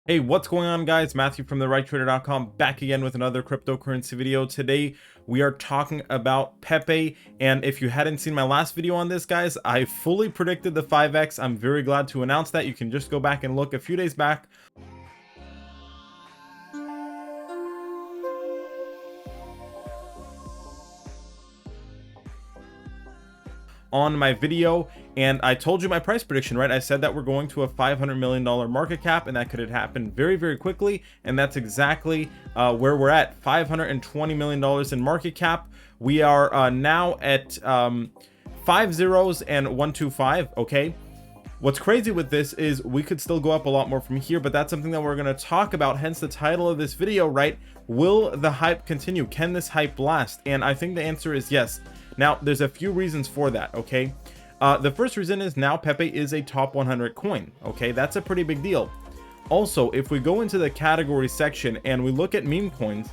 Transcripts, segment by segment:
Hey, what's going on, guys? Matthew from therighttrader.com back again with another cryptocurrency video. Today we are talking about PEPE, and if you hadn't seen my last video on this, guys, I fully predicted the 5x. I'm very glad to announce that. You can just go back and look a few days back on my video, and I told you my price prediction, right? I said that we're going to a $500 million market cap, and that could happen very, very quickly, and that's exactly where we're at. $520 million in market cap. We are now at 5 zeros and 125. Okay, what's crazy with this is we could still go up a lot more from here, but that's something that we're going to talk about, hence the title of this video, right? Will the hype continue? Can this hype last? And I think the answer is yes. Now, there's a few reasons for that, okay? The first reason is now PEPE is a top 100 coin, okay? That's a pretty big deal. Also, if we go into the category section and we look at meme coins,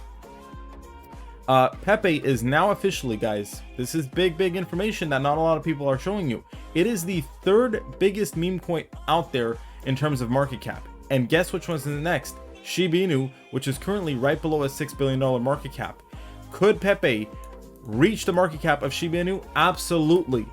PEPE is now officially, guys, this is big information that not a lot of people are showing you. It is the third biggest meme coin out there in terms of market cap. And guess which one's the next? Shiba Inu, which is currently right below a $6 billion market cap. Could PEPE reach the market cap of Shiba Inu? Absolutely.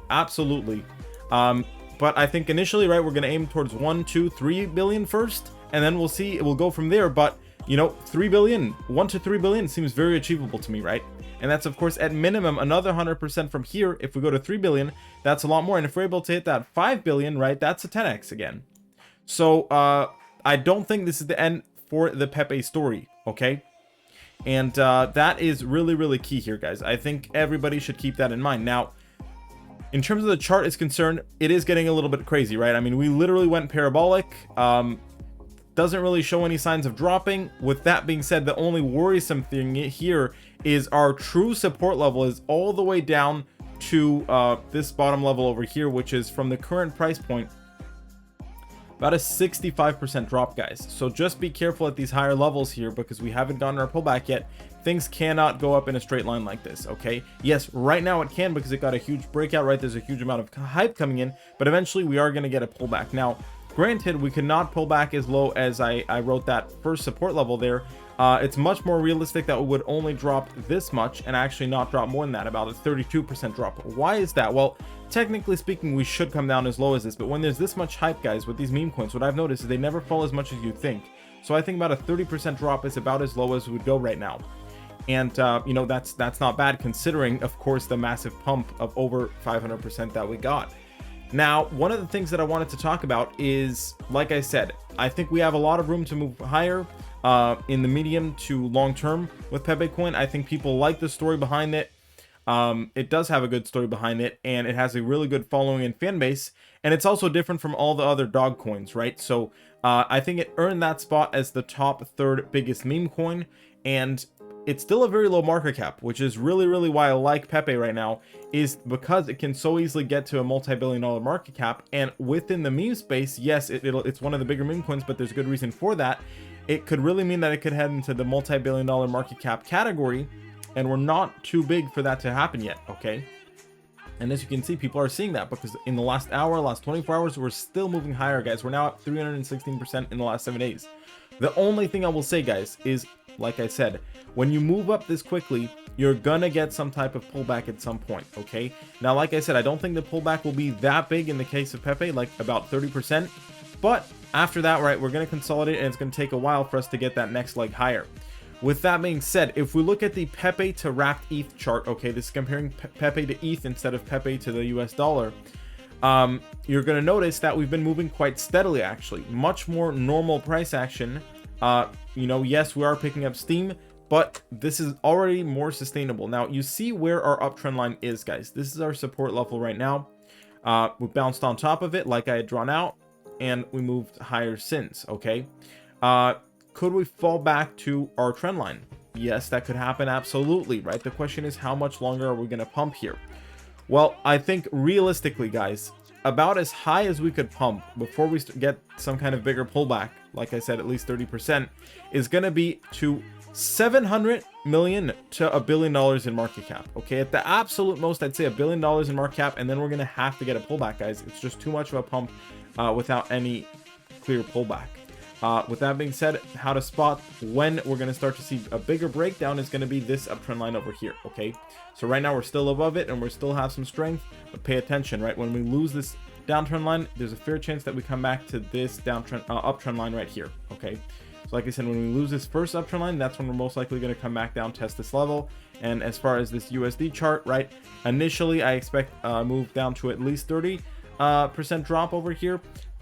But I think initially, right, we're going to aim towards 1, 2, 3 billion first, and then we'll see, it will go from there. But you know, 3 billion, 1 to 3 billion seems very achievable to me, right? And that's of course at minimum another 100% from here. If we go to 3 billion, that's a lot more. And if we're able to hit that 5 billion, right, that's a 10x again. So I don't think this is the end for the PEPE story, okay? And that is really key here, guys. I think everybody should keep that in mind. Now, in terms of the chart is concerned, it is getting a little bit crazy, right? I mean, we literally went parabolic. Doesn't really show any signs of dropping. With that being said, the only worrisome thing here is our true support level is all the way down to this bottom level over here, which is from the current price point about a 65% drop, guys. So just be careful at these higher levels here, because we haven't gotten our pullback yet. Things cannot go up in a straight line like this, okay? Yes, right now it can, because it got a huge breakout, right? There's a huge amount of hype coming in, but eventually we are going to get a pullback. Now, granted, we cannot pull back as low as I wrote that first support level there. It's much more realistic that we would only drop this much and actually not drop more than that, about a 32% drop. Why is that? Well, technically speaking, we should come down as low as this, but when there's this much hype, guys, with these meme coins, what I've noticed is they never fall as much as you think. So I think about a 30% drop is about as low as we would go right now. And you know, that's not bad, considering of course the massive pump of over 500% that we got. Now, one of the things that I wanted to talk about is, like I said, I think we have a lot of room to move higher in the medium to long term with PEPE coin. I think people like the story behind it. It does have a good story behind it, and it has a really good following and fan base, and it's also different from all the other dog coins, right? So I think it earned that spot as the top third biggest meme coin, and it's still a very low market cap, which is really why I like PEPE right now, is because it can so easily get to a multi-billion-dollar market cap. And within the meme space, yes, it's one of the bigger meme coins, but there's good reason for that. It could really mean that it could head into the multi-billion-dollar market cap category, and we're not too big for that to happen yet, okay? And as you can see, people are seeing that, because in the last hour, last 24 hours, we're still moving higher, guys. We're now at 316% in the last 7 days. The only thing I will say, guys, is, like I said, when you move up this quickly, you're gonna get some type of pullback at some point, okay? Now, like I said, I don't think the pullback will be that big in the case of PEPE, like about 30%. But after that, right, we're gonna consolidate, and it's gonna take a while for us to get that next leg higher. With that being said, if we look at the PEPE to wrapped ETH chart, okay, this is comparing PEPE to ETH instead of PEPE to the US dollar. You're gonna notice that we've been moving quite steadily, actually. Much more normal price action. You know, yes, we are picking up steam, but this is already more sustainable. Now, you see where our uptrend line is, guys. This is our support level right now. We bounced on top of it like I had drawn out, and we moved higher since, okay? Could we fall back to our trend line? Yes, that could happen, absolutely, right? The question is, how much longer are we going to pump here? Well, I think realistically, guys, about as high as we could pump before we get some kind of bigger pullback, like I said, at least 30%, is going to be to 700 million to $1 billion in market cap. Okay, at the absolute most, I'd say $1 billion in market cap, and then we're going to have to get a pullback, guys. It's just too much of a pump without any clear pullback. With that being said, how to spot when we're going to start to see a bigger breakdown is going to be this uptrend line over here. Okay, so right now we're still above it and we still have some strength, but pay attention, right? When we lose this downtrend line, there's a fair chance that we come back to this uptrend line right here. Okay, so like I said, when we lose this first uptrend line, that's when we're most likely going to come back down, test this level. And as far as this USD chart, right, initially I expect a move down to at least 30% drop over here.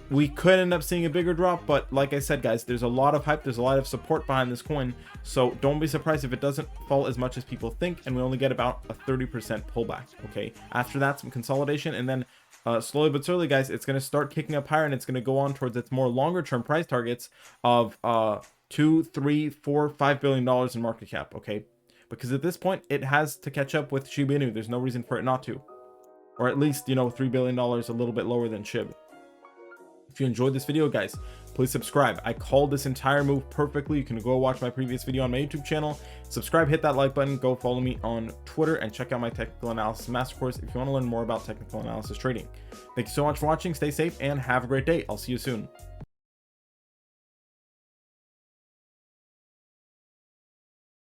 We could end up seeing a bigger drop, but like I said, guys, there's a lot of hype, there's a lot of support behind this coin, so don't be surprised if it doesn't fall as much as people think, and we only get about a 30% pullback. Okay, after that, some consolidation, and then slowly but surely, guys, it's going to start kicking up higher, and it's going to go on towards its more longer term price targets of $2, $3, $4, $5 billion in market cap. Okay, because at this point it has to catch up with Shiba Inu. There's no reason for it not to, or at least, you know, $3 billion, a little bit lower than SHIB. If you enjoyed this video, guys, please subscribe. I called this entire move perfectly. You can go watch my previous video on my YouTube channel, subscribe, hit that like button, go follow me on Twitter, and check out my technical analysis master course if you want to learn more about technical analysis trading. Thank you so much for watching. Stay safe and have a great day. I'll see you soon.